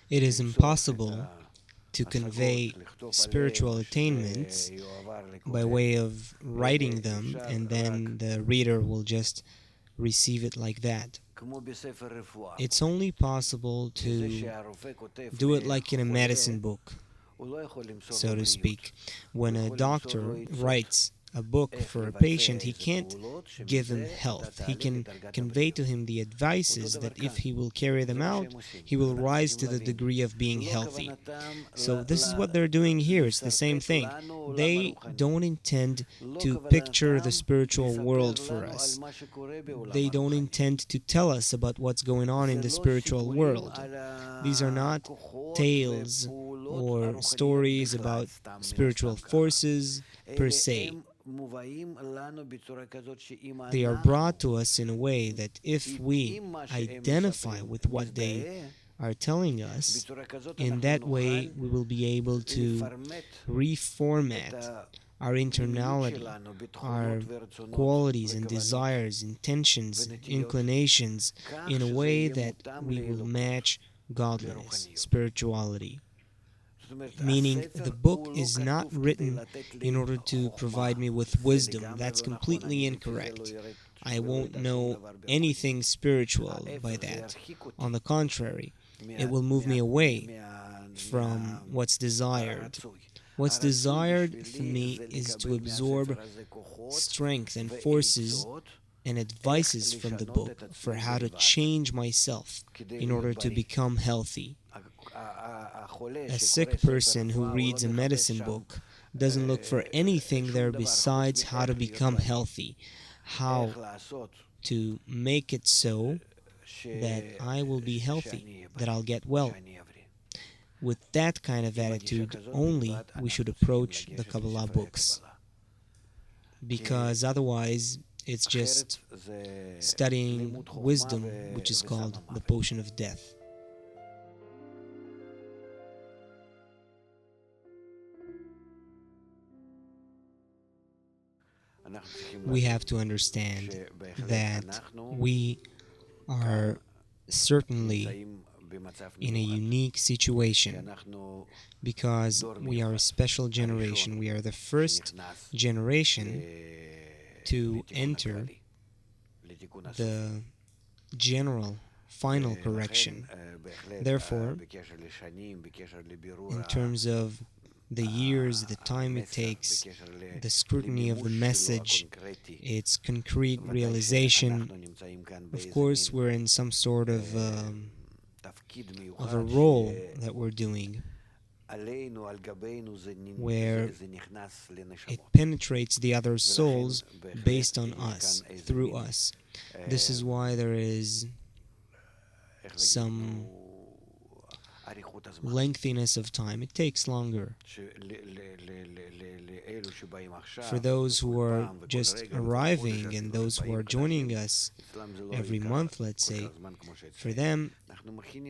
It is impossible to convey spiritual attainments by way of writing them, and then the reader will just receive it like that. It's only possible to do it like in a medicine book, so to speak. When a doctor writes a book for a patient, he can't give him health. He can convey to him the advices that if he will carry them out, he will rise to the degree of being healthy. So this is what they're doing here. It's the same thing. They don't intend to picture the spiritual world for us. They don't intend to tell us about what's going on in the spiritual world. These are not tales or stories about spiritual forces per se. They are brought to us in a way that if we identify with what they are telling us, in that way we will be able to reformat our internality, our qualities and desires, intentions, inclinations, in a way that we will match godliness, spirituality. Meaning, the book is not written in order to provide me with wisdom. That's completely incorrect. I won't know anything spiritual by that. On the contrary, it will move me away from what's desired. What's desired for me is to absorb strength and forces and advices from the book for how to change myself in order to become healthy. A sick person who reads a medicine book doesn't look for anything there besides how to become healthy, how to make it so that I will be healthy, that I'll get well. With that kind of attitude only we should approach the Kabbalah books, because otherwise it's just studying wisdom, which is called the potion of death. We have to understand that we are certainly in a unique situation because we are a special generation. We are the first generation to enter the general final correction. Therefore, in terms of the years, the time it takes, the scrutiny of the message, its concrete realization, of course we're in some sort of a role that we're doing where it penetrates the other souls based on us, through us. This is why there is some lengthiness of time. It takes longer. For those who are just arriving and those who are joining us every month, let's say, for them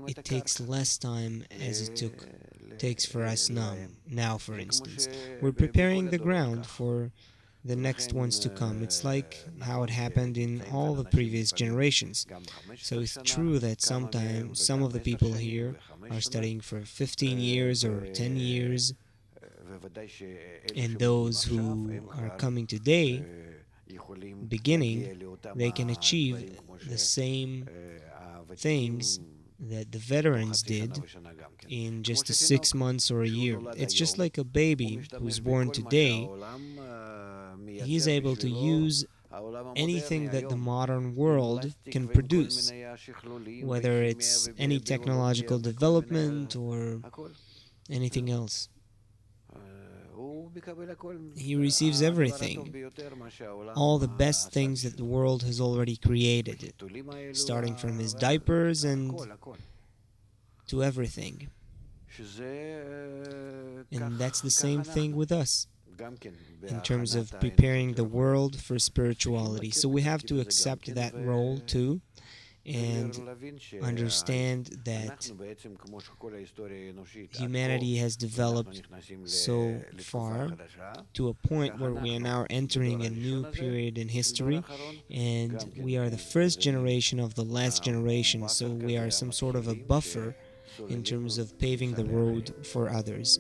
it takes less time as it takes for us now, for instance. We're preparing the ground for the next ones to come. It's like how it happened in all the previous generations. So it's true that sometimes some of the people here are studying for 15 years or 10 years, and those who are coming today, beginning, they can achieve the same things that the veterans did in just 6 months or a year. It's just like a baby who's born today. He's able to use anything that the modern world can produce, whether it's any technological development or anything else. He receives everything, all the best things that the world has already created, starting from his diapers and to everything. And that's the same thing with us in terms of preparing the world for spirituality. So we have to accept that role too, and understand that humanity has developed so far to a point where we are now entering a new period in history, and we are the first generation of the last generation, so we are some sort of a buffer in terms of paving the road for others.